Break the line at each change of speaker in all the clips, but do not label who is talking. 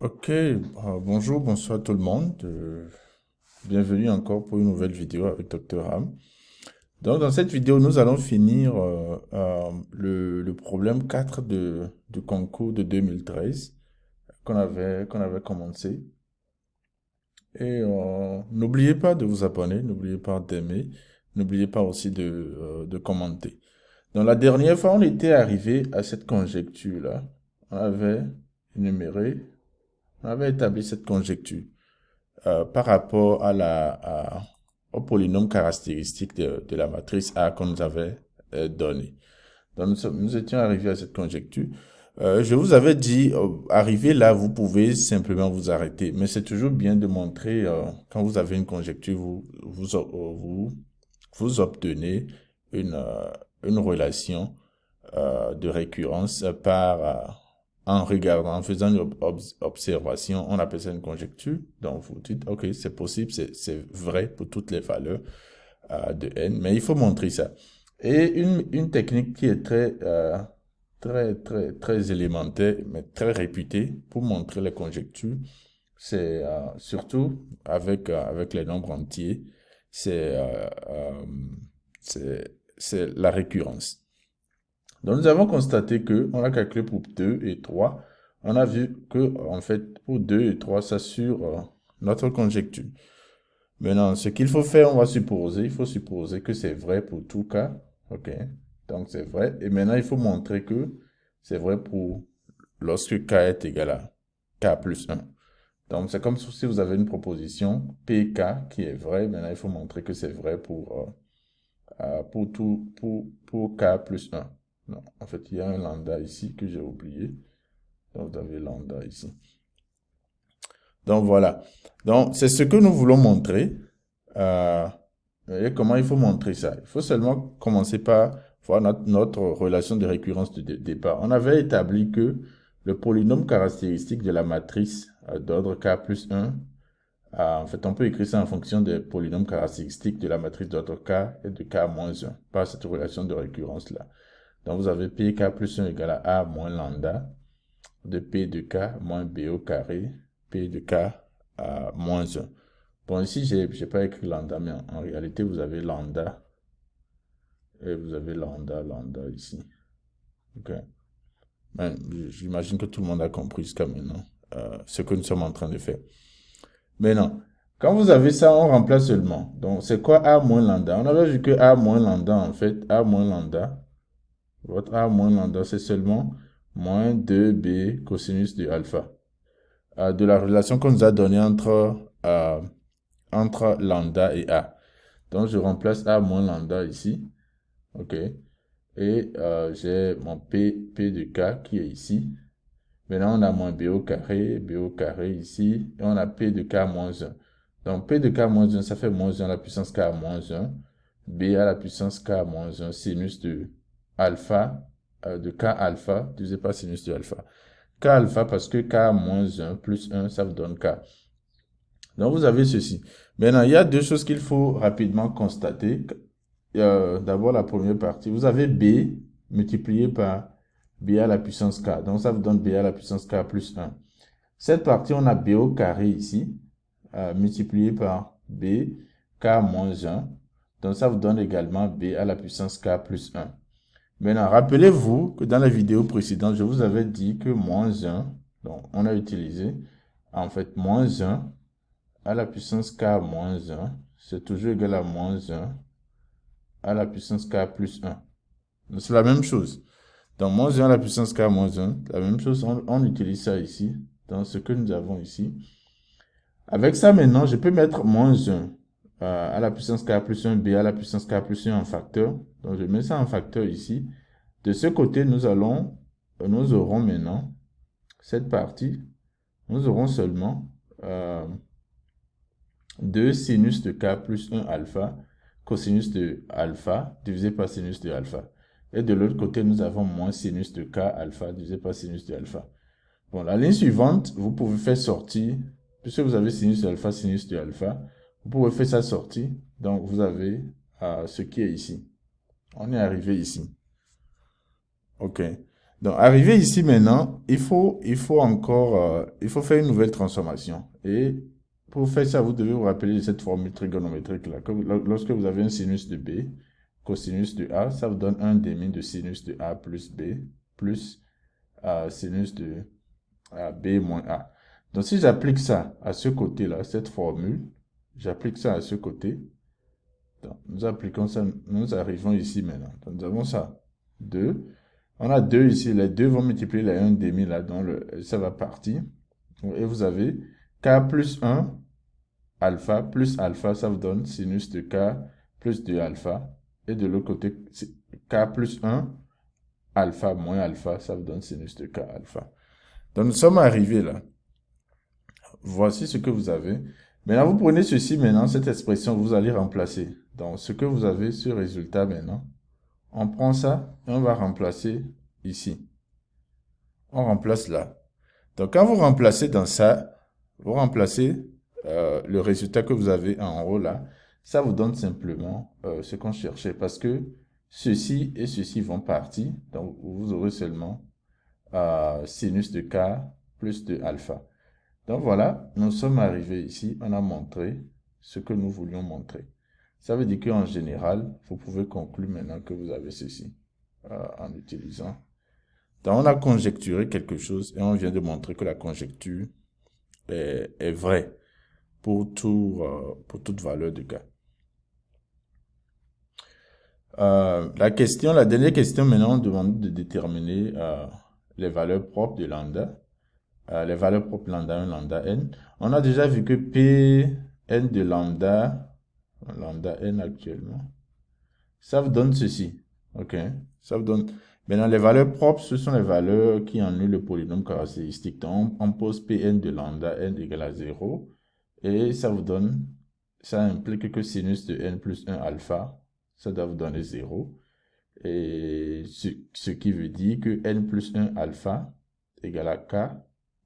Ok, bonjour, bonsoir tout le monde. Bienvenue encore pour une nouvelle vidéo avec Dr. Ham. Donc, dans cette vidéo, nous allons finir le problème 4 du concours de 2013 qu'on avait commencé. Et n'oubliez pas de vous abonner, n'oubliez pas d'aimer, n'oubliez pas aussi de commenter. Dans la dernière fois, on était arrivé à cette conjecture-là. On avait énuméré, on avait établi cette conjecture. Par rapport au polynôme caractéristique de la matrice A qu'on nous avait donné. Donc nous étions arrivés à cette conjecture. Je vous avais dit, arrivé là, vous pouvez simplement vous arrêter. Mais c'est toujours bien de montrer, quand vous avez une conjecture, vous obtenez une, euh, une relation de récurrence en regardant, en faisant une observation, on appelle ça une conjecture. Donc, vous dites, OK, c'est possible, c'est vrai pour toutes les valeurs de n, mais il faut montrer ça. Et une technique qui est très élémentaire, mais très réputée pour montrer les conjectures, c'est surtout avec les nombres entiers, c'est c'est la récurrence. Donc, nous avons constaté que on a calculé pour 2 et 3. On a vu que, en fait, pour 2 et 3, ça sur notre conjecture. Maintenant, ce qu'il faut faire, on va supposer, il faut supposer que c'est vrai pour tout cas. OK. Donc, c'est vrai. Et maintenant, il faut montrer que c'est vrai pour lorsque k est égal à k plus 1. Donc, c'est comme si vous avez une proposition pk qui est vraie. Maintenant, il faut montrer que c'est vrai pour k plus 1. Non, en fait, il y a un lambda ici que j'ai oublié. Donc, vous avez lambda ici. Donc, voilà. Donc, c'est ce que nous voulons montrer. Euh, et comment il faut montrer ça? Il faut seulement commencer par voir notre relation de récurrence de départ. On avait établi que le polynôme caractéristique de la matrice d'ordre k plus 1, en fait, on peut écrire ça en fonction des polynômes caractéristiques de la matrice d'ordre k et de k moins 1, par cette relation de récurrence-là. Donc, vous avez pk plus 1 égale à a moins lambda de p de k moins b au carré, p de k à moins 1. Bon, ici, j'ai pas écrit lambda, mais en réalité, vous avez lambda et vous avez lambda ici. Ok. Ben, j'imagine que tout le monde a compris jusqu'à maintenant ce que nous sommes en train de faire. Maintenant, quand vous avez ça, on remplace seulement. Donc, c'est quoi a moins lambda? On avait vu que a moins lambda, en fait, a moins lambda, votre a moins lambda, c'est seulement moins 2b cosinus de alpha. De la relation qu'on nous a donnée entre lambda et a. Donc, je remplace a moins lambda ici. OK. Et j'ai mon p de k qui est ici. Maintenant, on a moins b au carré ici. Et on a p de k moins 1. Donc, p de k moins 1, ça fait moins 1 à la puissance k moins 1. B à la puissance k moins 1, sinus de alpha, de k alpha, divisé par sinus de alpha. K alpha parce que k moins 1 plus 1, ça vous donne k. Donc, vous avez ceci. Maintenant, il y a deux choses qu'il faut rapidement constater. D'abord, la première partie. Vous avez b multiplié par b à la puissance k. Donc, ça vous donne b à la puissance k plus 1. Cette partie, on a b au carré ici, multiplié par b, k moins 1. Donc, ça vous donne également b à la puissance k plus 1. Maintenant, rappelez-vous que dans la vidéo précédente, je vous avais dit que moins 1, donc on a utilisé en fait moins 1 à la puissance k moins 1, c'est toujours égal à moins 1 à la puissance k plus 1. C'est la même chose. Donc, moins 1 à la puissance k moins 1, la même chose, on utilise ça ici, dans ce que nous avons ici. Avec ça, maintenant, je peux mettre moins 1 à la puissance k plus 1, b à la puissance k plus 1 en facteur. Donc, je mets ça en facteur ici. De ce côté, nous aurons maintenant cette partie. Nous aurons seulement 2 sinus de k plus 1 alpha, cosinus de alpha divisé par sinus de alpha. Et de l'autre côté, nous avons moins sinus de k alpha divisé par sinus de alpha. Bon, la ligne suivante, vous pouvez faire sortir, puisque vous avez sinus de alpha, vous pouvez faire ça sortir. Donc, vous avez ce qui est ici. On est arrivé ici. OK. Donc, arrivé ici maintenant, il faut faire une nouvelle transformation. Et pour faire ça, vous devez vous rappeler de cette formule trigonométrique-là. Lorsque vous avez un sinus de B, cosinus de A, ça vous donne un demi de sinus de A plus B, plus sinus de B moins A. Donc, si j'applique ça à ce côté-là, cette formule, j'applique ça à ce côté. Donc, nous appliquons ça, nous arrivons ici maintenant. Donc, nous avons ça. 2. On a 2 ici. Les 2 vont multiplier les 1 demi là. Donc, ça va partir. Et vous avez K plus 1 alpha plus alpha. Ça vous donne sinus de K plus 2 alpha. Et de l'autre côté, K plus 1 alpha moins alpha. Ça vous donne sinus de K alpha. Donc, nous sommes arrivés là. Voici ce que vous avez. Maintenant, vous prenez ceci maintenant, cette expression, vous allez remplacer. Donc, ce que vous avez, ce résultat maintenant, on prend ça et on va remplacer ici. On remplace là. Donc, quand vous remplacez dans ça, vous remplacez le résultat que vous avez en haut là. Ça vous donne simplement ce qu'on cherchait parce que ceci et ceci vont partir. Donc, vous aurez seulement sinus de K plus de alpha. Donc voilà, nous sommes arrivés ici, on a montré ce que nous voulions montrer. Ça veut dire qu'en général, vous pouvez conclure maintenant que vous avez ceci en utilisant. Donc on a conjecturé quelque chose et on vient de montrer que la conjecture est vraie pour toute valeur de K. La dernière question maintenant, on demande de déterminer les valeurs propres de lambda. Les valeurs propres lambda 1, lambda n. On a déjà vu que P n de lambda n actuellement, ça vous donne ceci. Ok, ça vous donne. Maintenant, les valeurs propres, ce sont les valeurs qui annulent le polynôme caractéristique. Donc, on pose Pn de lambda n égale à 0. Et ça vous donne, ça implique que sinus de n plus 1 alpha, ça doit vous donner 0. Et ce qui veut dire que n plus 1 alpha égale à k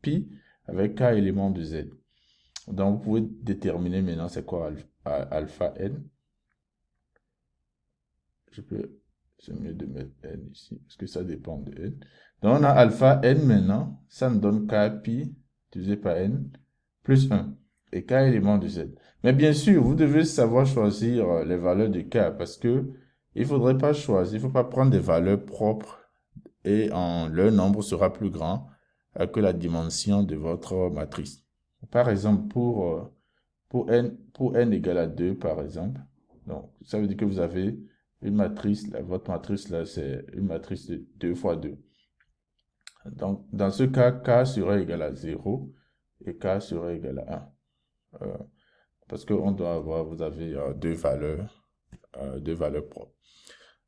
pi avec k éléments de z. Donc, vous pouvez déterminer maintenant c'est quoi alpha n. C'est mieux de mettre n ici, parce que ça dépend de n. Donc, on a alpha n maintenant, ça nous donne k pi divisé par n plus 1 et k éléments de z. Mais bien sûr, vous devez savoir choisir les valeurs de k parce que il ne faudrait pas choisir, il ne faut pas prendre des valeurs propres et leur nombre sera plus grand que la dimension de votre matrice. Par exemple, pour n égale à 2, par exemple, donc ça veut dire que vous avez une matrice, votre matrice là, c'est une matrice de 2 fois 2. Donc, dans ce cas, k serait égal à 0 et k serait égal à 1. Parce qu'on doit avoir, vous avez deux valeurs propres.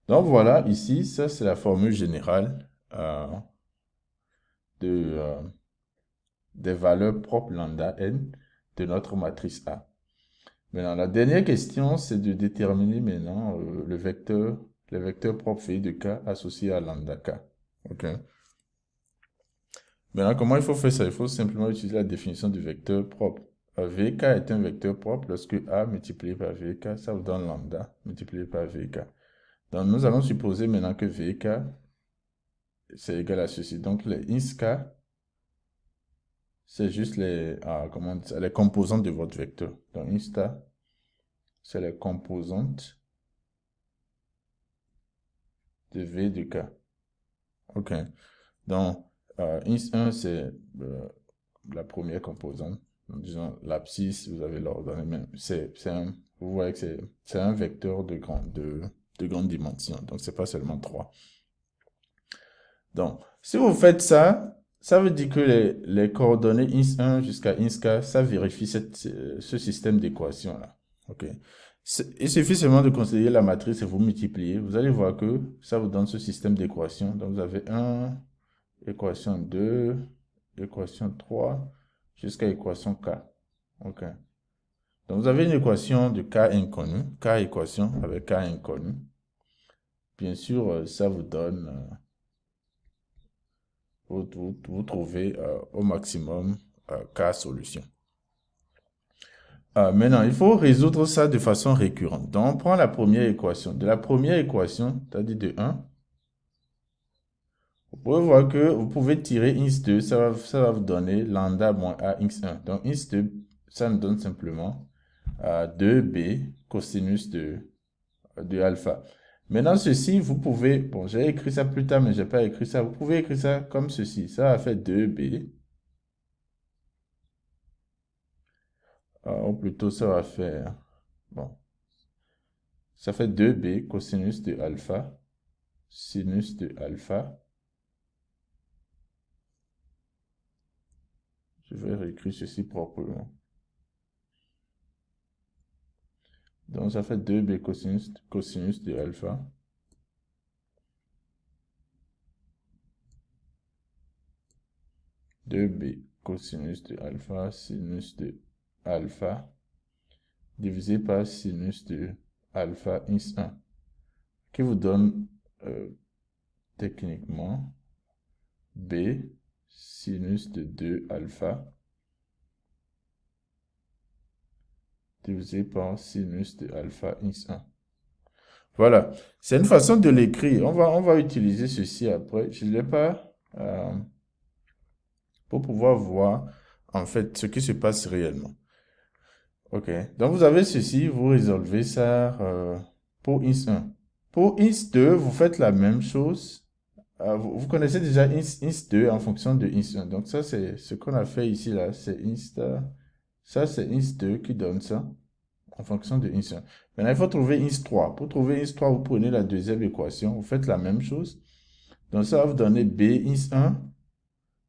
Donc voilà, ici, ça c'est la formule générale des valeurs propres lambda n de notre matrice A. Maintenant, la dernière question, c'est de déterminer maintenant les vecteurs propres V de K associés à lambda K. Ok. Maintenant, comment il faut faire ça? Il faut simplement utiliser la définition du vecteur propre. Vk est un vecteur propre lorsque A multiplié par Vk, ça vous donne lambda multiplié par Vk. Donc, nous allons supposer maintenant que Vk, c'est égal à ceci. Donc, les ins K, c'est juste les composantes de votre vecteur. Donc, insta, c'est les composantes de V de K. Ok. Donc, ins1, c'est la première composante. Donc, disons, l'abscisse, vous avez l'ordonnée, mais vous voyez que c'est un vecteur de grande dimension. Donc, c'est pas seulement 3. Donc, si vous faites ça, ça veut dire que les coordonnées ins1 jusqu'à insk, ça vérifie ce système d'équations-là. Ok. Il suffit seulement de considérer la matrice et vous multipliez. Vous allez voir que ça vous donne ce système d'équations. Donc, vous avez 1, équation 2, équation 3, jusqu'à équation k. Ok. Donc, vous avez une équation de k inconnu, k équation avec k inconnu. Bien sûr, ça vous donne... vous trouvez au maximum K solution. Maintenant, il faut résoudre ça de façon récurrente. Donc, on prend la première équation. De la première équation, c'est-à-dire de 1, Vous pouvez voir que vous pouvez tirer ins2, ça va vous donner lambda moins a x1. Donc ins2, ça nous donne simplement 2b cosinus de alpha. Maintenant, ceci, vous pouvez, bon, j'ai écrit ça plus tard, mais j'ai pas écrit ça. Vous pouvez écrire ça comme ceci. Ça va faire 2b. Ou plutôt, ça va faire, bon, ça fait 2b cosinus de alpha, sinus de alpha. Je vais réécrire ceci proprement. Donc, ça fait 2b cosinus de alpha. B cosinus de alpha, sinus de alpha, divisé par sinus de alpha x1, qui vous donne techniquement b sinus de 2 alpha, divisé par sinus de alpha x1. Voilà, c'est une façon de l'écrire. On va utiliser ceci après. Je ne l'ai pas pour pouvoir voir en fait ce qui se passe réellement. Ok, donc vous avez ceci, vous résolvez ça pour ins1. Pour ins2, vous faites la même chose. Vous connaissez déjà ins2 en fonction de ins1. Donc ça, c'est ce qu'on a fait ici, là. C'est ins2. Ça, c'est ins2 qui donne ça en fonction de ins1. Maintenant, il faut trouver ins3. Pour trouver ins3, vous prenez la deuxième équation. Vous faites la même chose. Donc ça va vous donner b ins1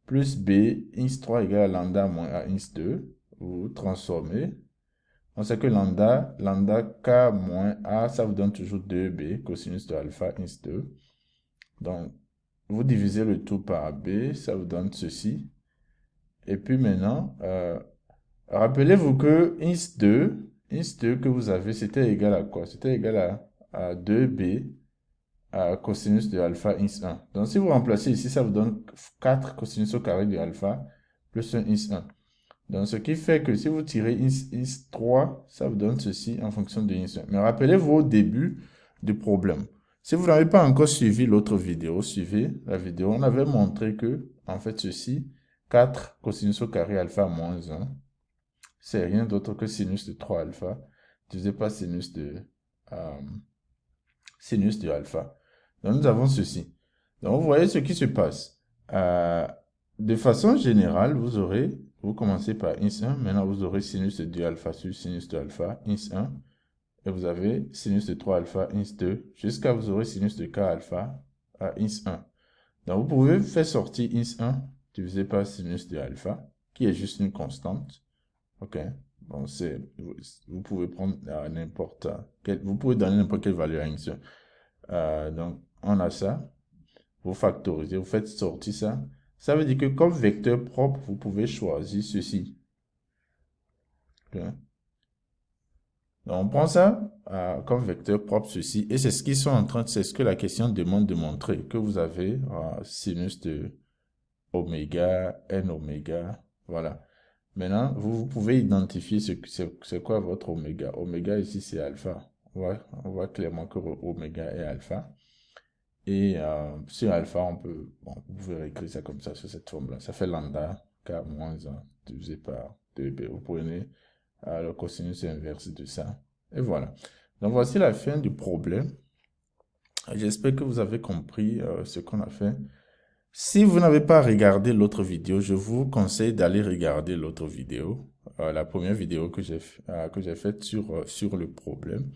plus b ins3 égale à lambda moins a ins2. Vous transformez. On sait que lambda k moins a, ça vous donne toujours 2b cosinus de alpha ins2. Donc, vous divisez le tout par b, ça vous donne ceci. Et puis maintenant, rappelez-vous que ins2 que vous avez, c'était égal à quoi? C'était égal à 2b cosinus de alpha ins1. Donc, si vous remplacez ici, ça vous donne 4 cosinus au carré de alpha plus 1 ins1. Donc, ce qui fait que si vous tirez ins3, ça vous donne ceci en fonction de ins1. Mais rappelez-vous au début du problème. Si vous n'avez pas encore suivi l'autre vidéo, suivez la vidéo. On avait montré que, en fait, ceci, 4 cosinus au carré alpha moins 1, c'est rien d'autre que sinus de 3 alpha divisé par sinus de alpha. Donc, nous avons ceci. Donc, vous voyez ce qui se passe. De façon générale, vous commencez par ins1, maintenant vous aurez sinus de 2 alpha sur sinus de alpha, ins1, et vous avez sinus de 3 alpha, ins2, jusqu'à vous aurez sinus de k alpha à ins1. Donc, vous pouvez faire sortir ins1 divisé par sinus de alpha, qui est juste une constante. Ok. Bon, vous pouvez prendre vous pouvez donner n'importe quelle valeur à ins1. Donc, on a ça. Vous factorisez, vous faites sortir ça. Ça veut dire que comme vecteur propre, vous pouvez choisir ceci. Okay. Donc, on prend ça comme vecteur propre, ceci. Et c'est ce qu'ils sont en train de... C'est ce que la question demande de montrer. Que vous avez sinus de oméga, n oméga. Voilà. Maintenant, vous pouvez identifier c'est quoi votre oméga. Oméga ici, c'est alpha. On voit clairement que oméga est alpha. Et sur alpha, vous pouvez écrire ça comme ça, sur cette forme-là. Ça fait lambda k moins 1 divisé par 2b. Vous prenez le cosinus inverse de ça. Et voilà. Donc, voici la fin du problème. J'espère que vous avez compris ce qu'on a fait. Si vous n'avez pas regardé l'autre vidéo, je vous conseille d'aller regarder l'autre vidéo. La première vidéo que j'ai faite sur le problème.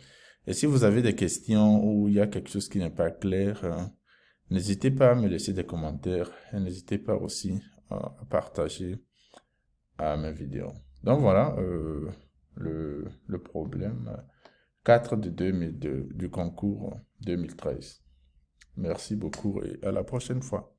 Et si vous avez des questions ou il y a quelque chose qui n'est pas clair, n'hésitez pas à me laisser des commentaires et n'hésitez pas aussi à partager mes vidéos. Donc voilà le problème 4 de 2002 du concours 2013. Merci beaucoup et à la prochaine fois.